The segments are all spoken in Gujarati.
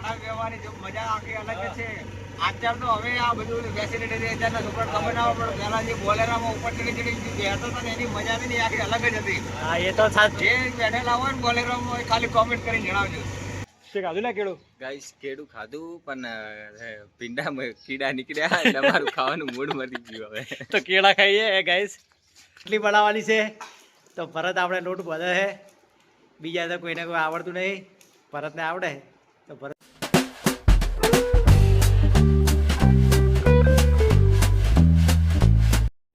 ગાડા બેવાની જો મજા આખી અલગ જ છે. અત્યાર તો હવે આ બધું ફેસિલિટી છે. અત્યારના છોકરા ખબર ના પડે પહેલા જે બોલેરામાં ઉપર ચડી બેઠો હતો ને એની મજા બી આખી અલગ જ હતી. હા એ તો સાચું. જે બેઠેલા હોય ને બોલેરામાં ખાલી કોમેન્ટ કરીને જણાવજો. ખાધું ને કેળું? ગાઈસ કેડું ખાધું પણ પિંડામાં કીડા નીકળ્યા એટલે અમારું ખાવાનું મૂડ મરી ગયું હવે. તો કેળા ખાઈએ ગાઈસ. કેટલી બનાવવાની છે તો ભરત આપણે લોટ બધે છે. બીજા તો કોઈને કોઈ આવડતું નહીં, ભરતને આવડે તો Bharat.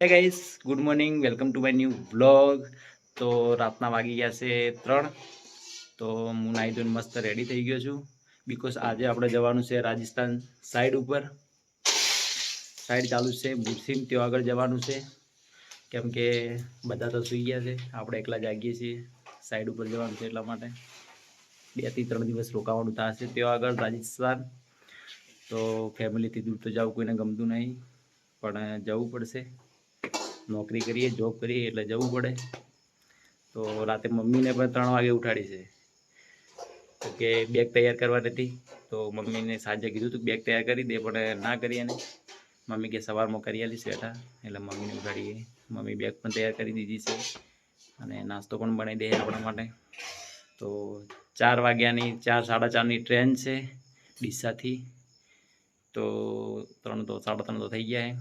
Hey guys, good morning, welcome to my new vlog. તો રાતના વાગી ગયા છે 3. તો હું નાહી ધોઈને મસ્ત રેડી થઈ ગયો છું. બિકોઝ આજે આપણે જવાનું છે રાજસ્થાન સાઈડ ઉપર. સાઈડ ચાલુ છે ભૂતસિંહ, ત્યાં આગળ જવાનું છે. કેમ કે બધા તો સૂઈ ગયા છે, આપણે એકલા જાગીએ છીએ. સાઈડ ઉપર જવાનું છે એટલા માટે 2 થી 3 દિવસ રોકાવાનું થશે ત્યાં આગળ રાજસ્થાન. તો ફેમિલીથી દૂર તો જવું કોઈને ગમતું નહીં, પણ જવું પડશે. નોકરી કરીએ, જોબ કરીએ એટલે જવું પડે. તો રાતે મમ્મીને પણ 3 વાગે ઉઠાડી છે કે બેગ તૈયાર કરવાની હતી. તો મમ્મીને સાંજે કીધું તું બેગ તૈયાર કરી દે, પણ ના કરી. અને મમ્મી કે સવારમાં કરી આલીશ બેઠા, એટલે મમ્મીને ઉઠાડીએ. મમ્મી બેગ પણ તૈયાર કરી દીધી છે અને નાસ્તો પણ બનાવી દે આપણા માટે. તો 4 વાગ્યાની 4 સાડા 4ની ટ્રેન છે ડીસાથી. તો 3 તો 3:30 તો થઈ ગયા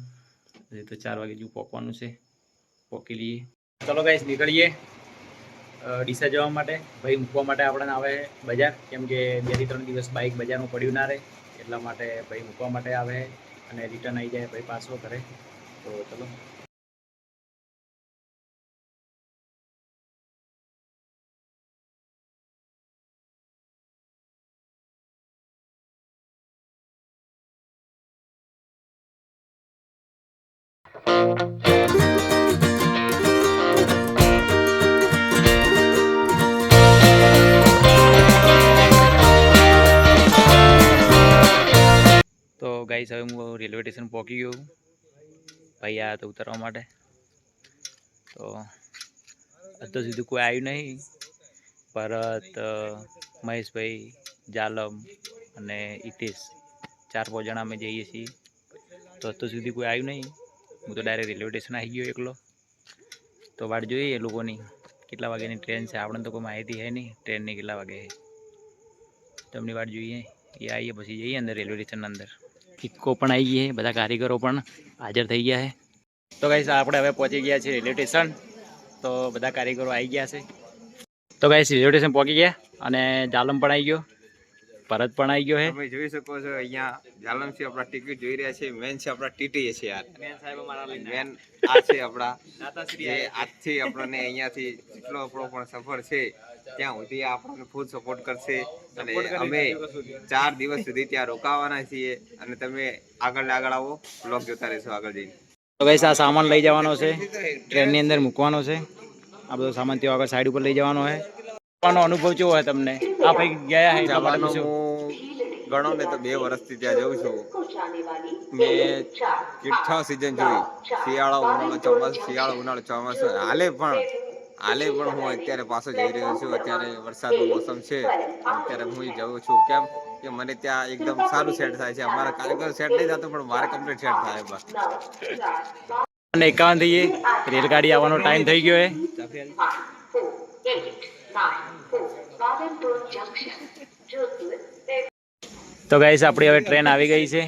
છે. તો 4 વાગે જેવું પહોંચવાનું છે, પહોંચી લઈએ. ચલો ગાઈસ, નીકળીએ ડીસા જવા માટે. ભાઈ મૂકવા માટે આપણને આવે બજાર, કેમ કે 2 થી 3 દિવસ બાઇક બજારનું પડ્યું ના રહે, એટલા માટે ભાઈ મૂકવા માટે આવે અને રિટર્ન આવી જાય ભાઈ પાછો ઘરે. તો ચલો. તો ગાઈસ, હવે હું રેલવે સ્ટેશન પહોંચી ગયો. ભાઈ આ તો ઉતરવા માટે. તો અત્યાર સુધી કોઈ આવ્યું નહીં. ભરત, મહેશભાઈ, જાલમ અને હિતેશ, 4-5 જણા અમે જઈએ છીએ. તો અત્યાર સુધી કોઈ આવ્યું નહીં. હું તો ડાયરેક્ટ રેલવે સ્ટેશન આવી ગયો એકલો. તો વાટ જોઈએ એ લોકોની કેટલા વાગ્યાની ટ્રેન છે. આપણને તો કોઈ માહિતી છે નહીં ટ્રેનની કેટલા વાગે છે. તો એમની વાટ જોઈએ. એ આવીએ પછી જઈએ અંદર રેલવે સ્ટેશન અંદર. ઇક્કો પણ આવી ગઈ છે, બધા કારીગરો પણ હાજર થઈ ગયા છે. તો ગાઈસ, આપણે હવે પહોંચી ગયા છે રેલવે સ્ટેશન. તો બધા કારીગરો આવી ગયા છે. તો ગાઈસ, રેલવે સ્ટેશન પહોંચી ગયા અને જાલમ પણ આવી ગયો, ભરત પણ આવી ગયો છે. તમે જોઈ શકો છો અહીંયા જાલમ છે આપણા ટિકિટ જોઈ રહ્યા છે. મેન છે આપણા ટીટી છે યાર. મેન આ છે આપણા જે આજથી આપણને અહીંયાથી જેટલો આપણો પણ સફર છે ત્યાં સુધી આપણને ફૂલ સપોર્ટ કરશે. અને અમે 4 દિવસ સુધી ત્યાં રોકાવાના છીએ. અને તમે આગળ ને આગળ આવો, બ્લોગ જોતા રહેશો આગળ જઈને. તો ગાઈસ, આ સામાન લઈ જવાનો છે, ટ્રેનની અંદર મૂકવાનો છે. આ બધો સામાન ત્યાં આગળ સાઈડ ઉપર લઈ જવાનો છે. અનુભવ કેવો હોય તમને? આ ભાઈ ગયા છે જવાનો હું ગણો ને તો 2 વર્ષથી ત્યાં જઉં છું. મેં 6 સિઝન જોઈ. શિયાળો, ઉનાળો, ચોમાસું, શિયાળો, ઉનાળો, ચોમાસું. હાલે પણ હું અત્યારે પાછો જઈ રહ્યો છું. અત્યારે વરસાદનું મોસમ છે, અત્યારે હું જઉં છું. કેમ કે મને ત્યાં એકદમ સારું સેટ થાય છે. અમારા કારીગર સેટ નહીં થતું, પણ મારે કમ્પ્લીટ સેટ થાય. બસ 51 થઈએ, રેલગાડી આવવાનો ટાઈમ થઈ ગયો છે. તો ગાઈસ, આપણી હવે ટ્રેન આવી ગઈ છે.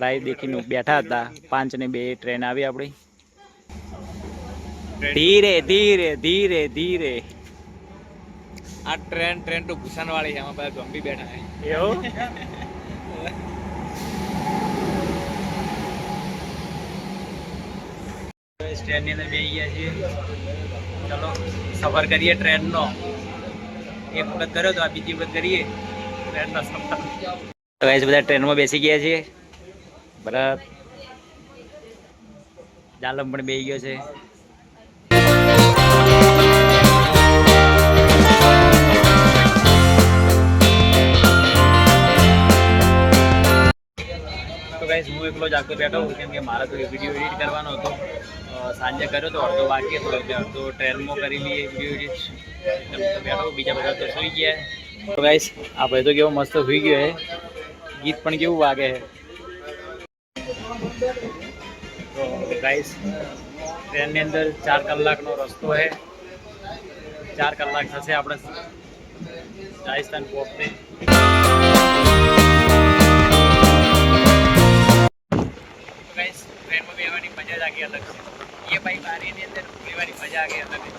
રાઈ દેખીને બેઠા હતા 5 ને 2 ટ્રેન આવી આપણી. ધીરે ધીરે ધીરે ધીરે. આ ટ્રેન તો ભૂસાન વાળી છે, એમાં બધા ઝોમ્બી બેઠા છે. એવું? ટ્રેનની અંદર બેસી ગયા છીએ. ચલો સફર કરીએ ટ્રેનનો. એક વખત કર્યો તો આ બીજી વખત કરીએ ટ્રેનનો સફર. તો ગાઈસ, બધા ટ્રેનમાં બેસી ગયા છીએ. ભરત, જાલમ પણ બેસી ગયો છે. તો ગાઈસ, હું એકલો જ આગળ બેઠો છું, કેમ કે મારે તો વિડીયો એડિટ કરવાનો હતો. સાંજે કર્યો તો, અડધો બાકી હતો, એટલે અડધો ટ્રેનમાં કરી લઈએ વિડીયો એડિટ. બેઠો, બીજા બધા તો સૂઈ ગયા. તો ગાઈસ આ ભાઈ તો કેવો મસ્ત સુઈ ગયો હે, ગીત પણ કેવું વાગે છે. તો ગાઈસ ટ્રેનની અંદર 4 કલાકનો રસ્તો છે, 4 કલાક થશે આપણે રાજસ્થાન પહોંચતે. તો ગાઈસ ટ્રેનમાં બેસવાની મજા જ આખી અલગ છે. એ ભાઈ બારીની અંદર બેસવાની મજા આખી અલગ છે.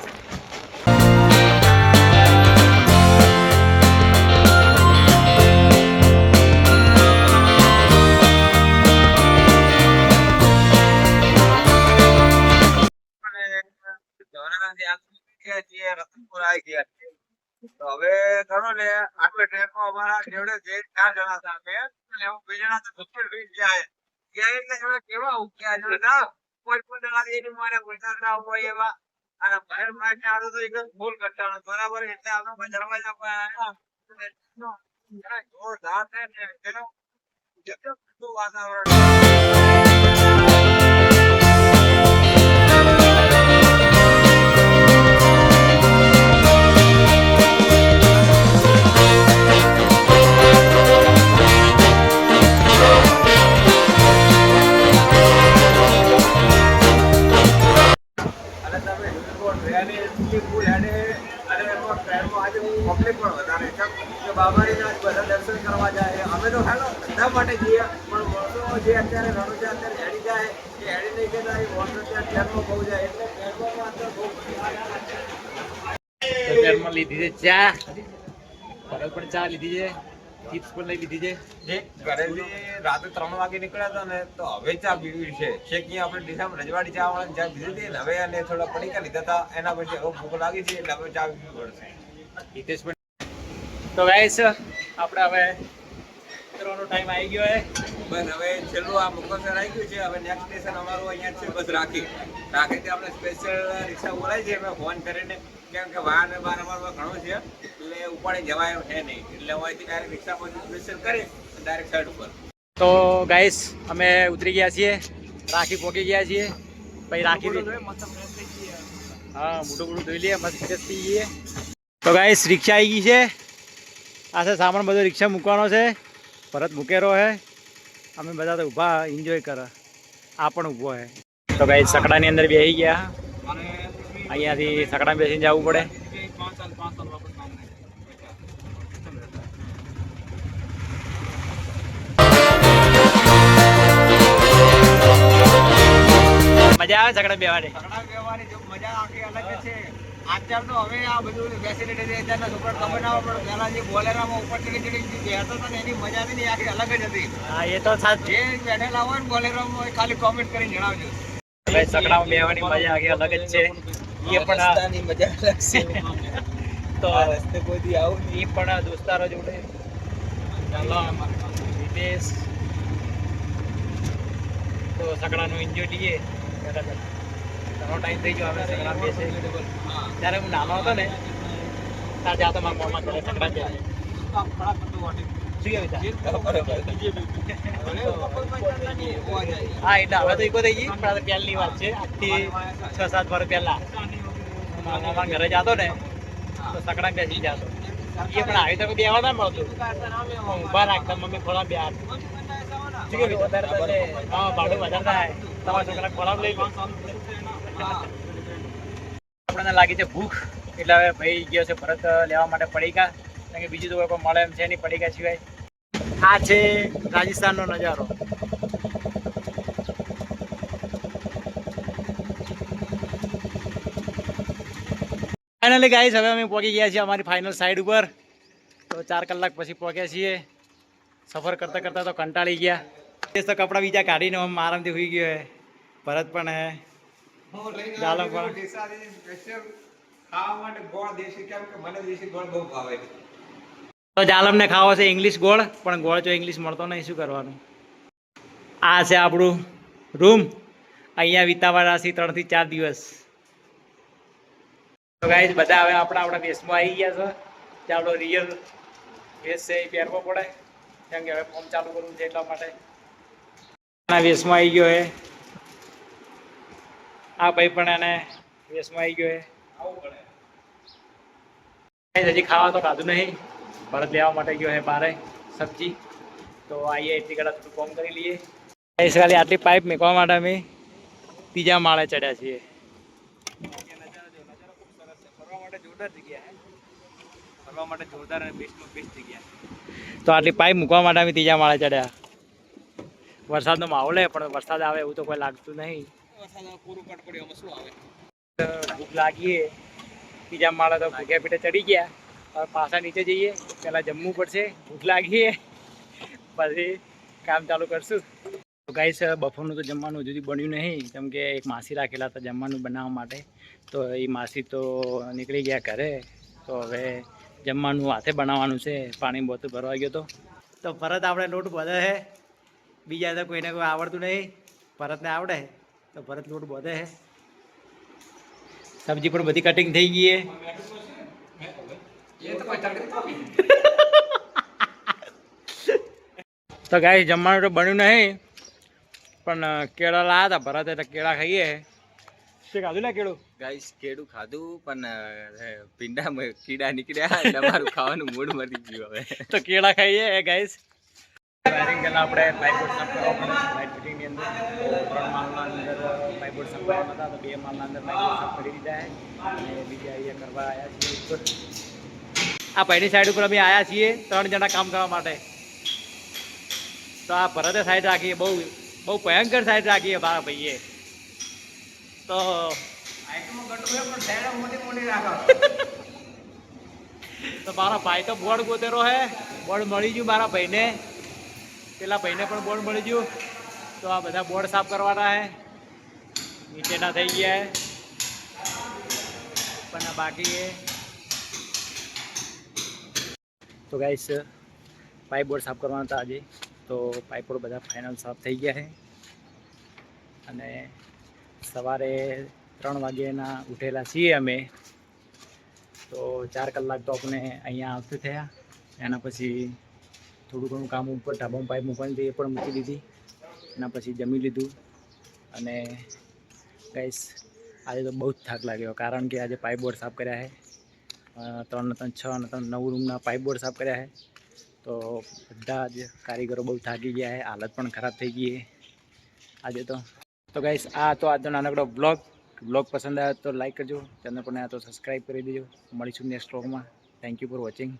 તો હવે ઘણો ને આટલે ટ્રેનમાં અમારા જોડે જે 4 જણા હતા અમે, અને હું 2 જણા તો ધક્કે લઈ ગયા એટલે હવે કેવા ઉગ્યા છે ના કોઈ પણ જણા એની મારે ગુજરાતના હોય એવા અને બહાર માટે આવું તો એકદમ ફૂલ કટ્ટાનો બરાબર એટલે આપણે બજારમાં જવા જોરદાર છે ને તેનો જેટલું વાતાવરણ દર્શન કરવા જાય. અમે તો ખાલી ધંધા માટે જઈએ પણ વર્ષો જે અત્યારે રણુજા અત્યારે હેડી જાય એ હેડી નહીં જતા એ વર્ષો ત્યાં ટ્રેનમાં બહુ જાય એટલે ટ્રેનમાં અત્યારે બહુ ટ્રેનમાં લીધી છે ચા, ભરત પણ ચા લીધી છે, ચિપ્સ પણ લઈ લીધી છે. ઘરેથી રાત્રે 3 વાગે નીકળ્યા હતા ને તો હવે ચા પીવી છે. શેકી આપણે ડીસામાં રજવાડી ચા વાળા ચા પીધી હતી ને હવે અને થોડા પડીકા લીધા હતા એના પછી હવે ભૂખ લાગી છે એટલે હવે ચા પીવી પડશે. હિતેશ પણ. તો ગાઈસ આપણે હવે ઉતરવાનો ટાઈમ આવી ગયો છે. બસ હવે છેલ્લું આ મુકતસર આવી ગયું છે. હવે નેક્સ્ટ સ્ટેશન અમારું અહીંયા છે બસ રાખીથી આપણે સ્પેશિયલ રિક્ષા બોલાવી છે અમે ફોન કરીને, કેમ કે વાહન બાર અમારું ઘણું છે એટલે ઉપાડી જવાય એમ છે નહીં એટલે હું અહીંથી ડાયરેક્ટ રિક્ષામાંથી સ્પેશિયલ કરી ડાયરેક્ટ સાઈડ ઉપર. તો ગાઈસ અમે ઉતરી ગયા છીએ, રાખી પહોંચી ગયા છીએ. પછી રાખી હા મોટું ધોઈ લઈએ, મસ્ત ફ્રેશ થઈ જઈએ. તો ગાઈસ રિક્ષા આવી ગઈ છે. આ છે સામાન બધો રિક્ષા મૂકવાનો છે. ભરત મૂકેલો છે, અમે બધા તો ઊભા એન્જોય કરે. આ પણ ઊભો છે. તો ગાઈસ સકડાની અંદર બેસી ગયા. અહીંયાથી સકડા બેસીને જવું પડે. મજા આવે સકડા બેવાની? સકડા બેવાની જો મજા આખી અલગ છે. અત્યારે તો હવે આ બધું ફેસિલિટી છે અત્યારના છોકરા ખબર ના પડે. પહેલા જે બોલેરામાં ઉપર ચડી બેસતો હતો ને એની મજા નથી આખી અલગ જ હતી. હા એ તો સાચું. જે બેઠેલા હોય ને બોલેરામાં ખાલી કોમેન્ટ કરીને જણાવજો. સકડામાં બેવાની મજા આખી અલગ જ છે. એ પણ રસ્તાની મજા અલગ છે. તો રસ્તે કોઈ આવું એ પણ દોસ્તારો જોડે વિદેશ તો સકડાનો એન્જોય લઈએ. ઘણો ટાઈમ થઈ ગયો હવે સકડા બેસે. ત્યારે હું નાનો હતો ને ત્યારે જાતો મારા મોમાં ઘરે સકડા બે હા એટલે હવે તો ઈકો થઈ ગઈ પણ પહેલી વાત છે. આજથી 6-7 વર્ષ પહેલા મામા ઘરે જતો ને તો સકડા બેસી જતો. એ પણ આવી તો બેવા ના મળતું, ઊભા રાખતા મમ્મી ખોળા બે હાથ. હા ભાડું વધારે થાય, તમારા છોકરા ખોળા લઈ લો. આપણને લાગી છે ભૂખ એટલે હવે ભાઈ ગયો છે ભરત લેવા માટે પડીકા, કારણ કે બીજું તો કોઈ મળે એમ છે નહીં પડીકા સિવાય. આ છે રાજસ્થાનનો નજારો. ફાઇનલી ગાઈસ હવે અમે પહોંચી ગયા છીએ અમારી ફાઇનલ સાઈડ ઉપર. તો 4 કલાક પછી પહોંચ્યા છીએ. સફર કરતાં કરતાં તો કંટાળી ગયા. એ તો કપડાં બીજા કાઢીને આરામથી સુઈ ગયો હે. ભરત પણ હે, જાલમ પણ. તો જાલમને ખાવો છે ઇંગ્લિશ ગોળ, પણ ગોળ જો ઇંગ્લિશ મળતો નહીં શું કરવાનું. આ છે આપણું રૂમ. અહીંયા વિતાવાના છે 3 થી 4 દિવસ. તો ગાઈસ બધા હવે આપણા વેશમાં આવી ગયા છે. જે આપણો રિયલ વેશ છે એ પહેરવો પડે, કેમ કે હવે ફોર્મ ચાલુ કરવું છે એટલા માટે. વેશમાં આવી ગયો હે. આ ભાઈ પણ એને વેશમાં આવી ગયો હે. હજી ખાવા તો ખાધું નહીં, ભરત લેવા માટે ગયો હે બારે સબ્જી. તો આવીએ એટલી કડા થોડું કોમ કરી લઈએ. ખાલી આટલી પાઇપ મેકવા માટે અમે ત્રીજા માળે ચડ્યા છીએ. ફરવા માટે જોરદાર અને બેસ્ટમાં બેસ્ટ જગ્યા. તો આટલી પાઇપ મૂકવા માટે અમે ત્રીજા માળે ચડ્યા. વરસાદનો માહોલ હે પણ વરસાદ આવે એવું તો કોઈ લાગતું નહીં. ભૂખ લાગીએ ત્રીજા માળે તો ભૂખ્યા પેટે ચડી ગયા. હવે પાછા નીચે જઈએ, પહેલાં જમવું પડશે. ભૂખ લાગીએ પછી કામ ચાલુ કરશું. તો ગાઈસ બપોરનું તો જમવાનું હજુ સુધી બન્યું નહીં, કેમ કે એક માસી રાખેલા હતા જમવાનું બનાવવા માટે. તો એ માસી તો નીકળી ગયા ઘરે. તો હવે જમવાનું હાથે બનાવવાનું છે. પાણી બોતલ ભરવા ગયો તો ભરત આપણે લોટ બધે છે. બીજા તો કોઈને કોઈ આવડતું નહીં, ભરતને આવડે તો ભરત લોટ બધે છે. સબ્જી પણ બધી કટિંગ થઈ ગઈ છે. તો ગાઈસ જમવાનું તો બન્યું નહીં, પણ કેળા લાયા હતા ભરત, એટલે કેળા ખાઈએ. શું ખાધું લે કેળું? ગાઈસ કેળું ખાધું પણ પિંડામાં કીડા નીકળ્યા એટલે મારું ખાવાનું મૂડ મરી ગયું હવે. તો કેળા ખાઈએ ગાઈસ. વાયરિંગ પહેલાં આપણે પાઇપબોર્ડ સાફ કરવા પડે. લાઇટ ફિટિંગની અંદર 3 માળના અંદર પાઇપબોર્ડ સાફ કરવાના હતા, તો 2 માળના અંદર પાઇપબોર્ડ સાફ કરી દીધા છે. અને બીજા અહીંયા કરવા આવ્યા છીએ ઉપર. આ પહેલી સાઈડ ઉપર અમે આવ્યા છીએ 3 જણા કામ કરવા માટે. તો આ ભરતે સાઈડ રાખીએ, બહુ ભયંકર સાઈડ રાખીએ મારા ભાઈએ. તો તો મારા ભાઈ તો બોર્ડ ગોતેરો હે. બોર્ડ મળી ગયું મારા ભાઈને, પેલા ભાઈને પણ બોર્ડ મળી ગયું. તો આ બધા બોર્ડ સાફ કરવાના હે. નીચેના થઈ ગયા હે પણ આ બાકી હે. તો ગાઈસ પાઇપ બોર્ડ સાફ કરવાના હતા આજે. તો પાઇપ બોર્ડ બધા ફાઇનલ સાફ થઈ ગયા છે. અને સવારે 3 વાગ્યાના ઉઠેલા છીએ અમે. તો 4 કલાક તો આપણે અહીંયા આવતું થયા. એના પછી થોડું ઘણું કામ ઉપર ઢાબામાં પાઇપ મૂકવાની હતી, એ પણ મૂકી દીધી. એના પછી જમી લીધું. અને ગાઈસ આજે તો બહુ જ થાક લાગ્યો, કારણ કે આજે પાઇપ બોર્ડ સાફ કર્યા છે. 3 ને 3 6 અને 3 9 રૂમના પાઇપ બોર્ડ સાફ કર્યા છે. તો બધા જ કારીગરો બહુ થાકી ગયા છે, હાલત પણ ખરાબ થઈ ગઈ છે આજે તો. તો ગાઈસ આ તો આજનો નાનકડો બ્લોગ પસંદ આવ્યો તો લાઈક કરજો, ચેનલ પર નયા તો સબસ્ક્રાઈબ કરી દેજો. મળીશું નેક્સ્ટ બ્લોગમાં. Thank you for watching.